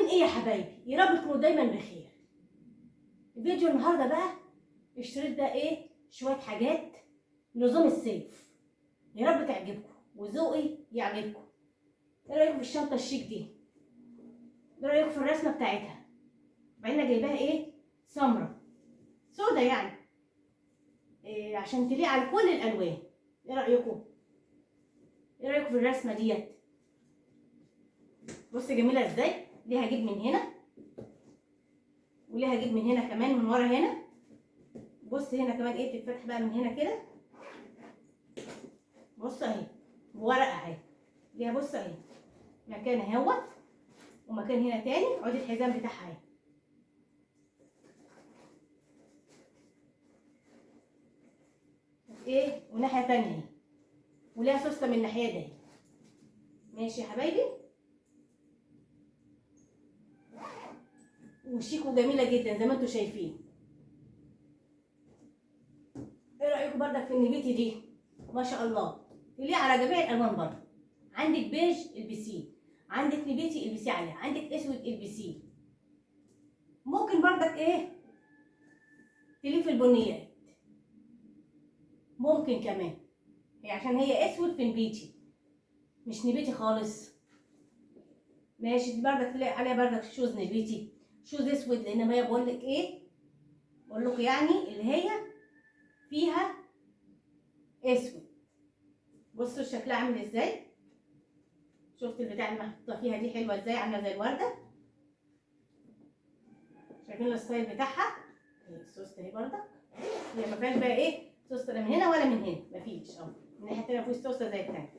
عاملين ايه يا حبايبي؟ يا رب تكونوا دايما بخير. الفيديو النهارده بقى اشتريت ده ايه؟ شويه حاجات نظام الصيف، يا رب تعجبكم وذوقي يعجبكم. ايه رايكم في الشنطه الشيك دي؟ ايه رايكم في الرسمه بتاعتها؟ بعدين جايباها ايه؟ سمرة سودا يعني، إيه عشان تليق على كل الالوان. ايه رايكم؟ ايه رايكم في الرسمه ديت؟ بص جميله ازاي؟ ليها جيب من هنا وليها جيب من هنا كمان من ورا هنا. بص هنا كمان ايه بتتفتح بقى من هنا كده. بص اهي بورقه اهي ليها. بص اهي مكان اهوت ومكان هنا تاني. عود الحزام بتاعها اهي. ايه وناحيه تانيه اهي وليها سوسته من الناحيه دي. ماشي يا حبايبي، وشيك وجميله جدا زي ما انتم شايفين. ايه رايكم بردك في النبيتي دي؟ ما شاء الله تليق على جميع الالوان. برضه عندك بيج البسيه، عندك نبيتي البسيه عليها، عندك اسود البسيه. ممكن بردك ايه تليق في البنيات، ممكن كمان هي عشان هي اسود في نبيتي مش نبيتي خالص. ماشي بردك تلاقي عليها بردك شوز نبيتي، شوز اسود، لان ما هي بقول لك ايه، بقول لكم يعني اللي هي فيها اسود. بصوا شكلها عامل ازاي. شفت البتاع اللي محطوطه فيها دي حلوه ازاي، عامله زي الورده. شايفين الستايل بتاعها؟ السوسته اهي بردك، هي ما فيهاش بقى ايه سوسته لا من هنا ولا من هنا، مفيش اهو. من الناحيه التانيه مفيش سوسته زي التانيه.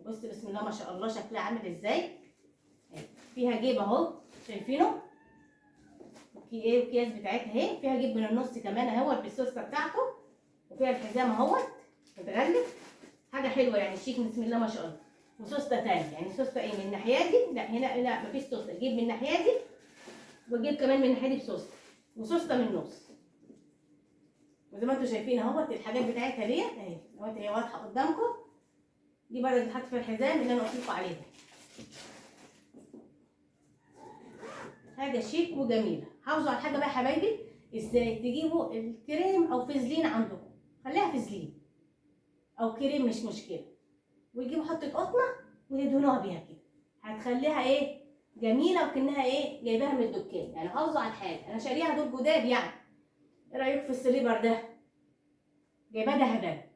بص بسم الله ما شاء الله شكلها عامل ازاي. فيها جيب اهو شايفينه، ايه الكياس بتاعتها اهي، فيها جيب من النص كمان اهوت بالسوسته بتاعته، وفيها الحزام اهوت متغلف. حاجه حلوه يعني شيك بسم الله ما شاء الله. وسوسته تاني يعني سوسته ايه من الناحيه دي، لا هنا لا مفيش سوسته، جيب من الناحيه دي وجيب كمان من الناحيه دي بسوسته، وسوسته من النص. وزي ما انتم شايفين اهوت الحاجات بتاعتها ديت اهي اهوت، هي واضحه قدامكم. دي برضه اللي حاطه فيها الحزام اللي انا قلت لكم عليه. حاجه شيك وجميله. حافظوا على الحاجه بقى يا حبايبي، ازاي تجيبوا الكريم او فازلين عندكم، خليها فازلين او كريم مش مشكله، وتجيبوا حطه قطنه وتدهنوها بيها كده، هتخليها ايه جميله وكانها ايه جايباها من الدكان. يعني حافظوا على الحاجه، انا شاريها دول جداد يعني. ايه رايك في السليبر ده؟ جايباه دهبان،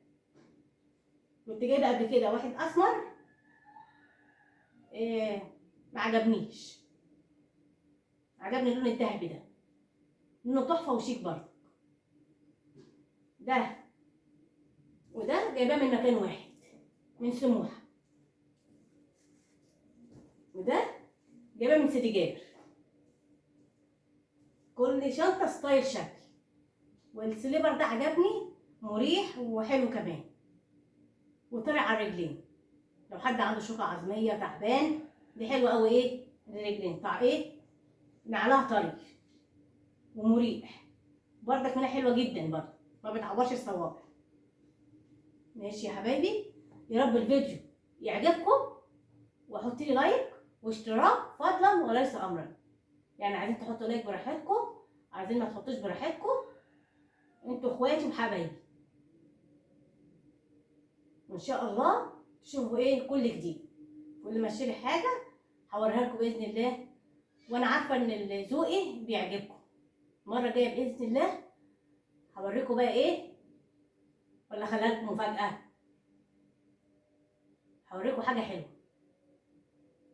كنت جايبه قبل كده واحد اسمر، إيه ما عجبنيش، عجبني اللون الذهبي ده، لونه تحفه وشيك برضه. ده وده جايباه من مكان واحد من سموحه، وده جايباه من سيدي جابر. كل شنطه ستايل شكل. والسليبر ده عجبني مريح وحلو كمان وطلع على الرجلين. لو حد عنده شوكه عظميه تعبان دي حلوه قوي ايه الرجلين، بتاع ايه نعلها طري ومريح. بردك منها حلوه جدا برضه، ما بتعورش الصوابع. ماشي يا حبايبي، يا رب الفيديو يعجبكم، وحط لي لايك واشتراك فضلا وليس امرا. يعني عايزين تحطوا لايك براحتكم، عايزين ما تحطوش براحتكم، انتوا اخواتي وحبايبي. وان شاء الله تشوفوا ايه كل جديد. كل ما اشتري حاجه هوريها لكم باذن الله، وانا عارفه ان ذوقي بيعجبكم. المره الجايه باذن الله هوريكم بقى ايه، ولا خليها لكم مفاجاه. هوريكم حاجه حلوه،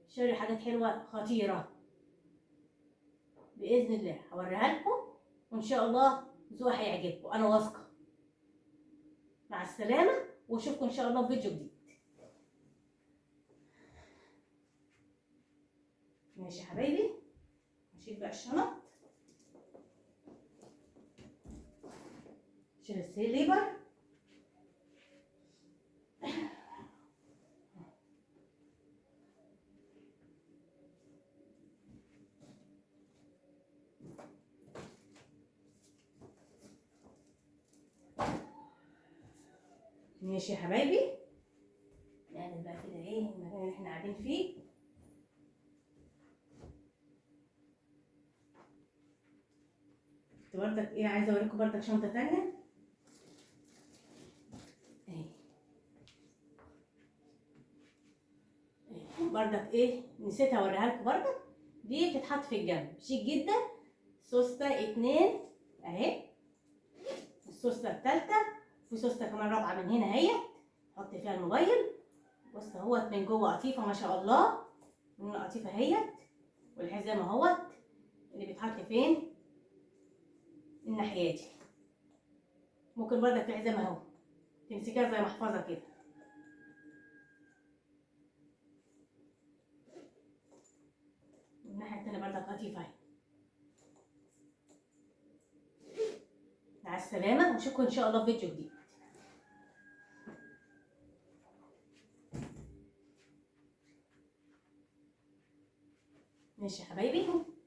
شاري حاجات حلوه خطيره باذن الله هوريها لكم، وان شاء الله ذوقي هيعجبكم انا واثقه. مع السلامه، واشوفكم ان شاء الله في فيديو جديد. ماشي يا حبايبي، هشيل بقى الشنط، شيل السليبر. ماشي يا حبايبي، نعمل بقى كده ايه المكان اللي احنا قاعدين فيه. بردك ايه، عايزه اوريكم بردك شنطه تانية اهي. بردك ايه، نسيت اوريها لكم بردك. دي بتتحط في الجنب، شيك جدا. سوسته 2 اهي، السوسته التالتة، في سوسته كمان رابعه من هنا اهي، حط فيها الموبايل. بص اهوت من جوه قطيفه ما شاء الله، من القطيفه اهيت. والحزام اهوت اللي بيتحط فين، الناحيه دي. ممكن بردك في حزام اهو تمسكيها زي محفظه كده. والناحيه التانيه بردك قطيفه اهي. مع السلامه، ونشوفكم ان شاء الله في فيديو جديد. ماشي يا حبايبي.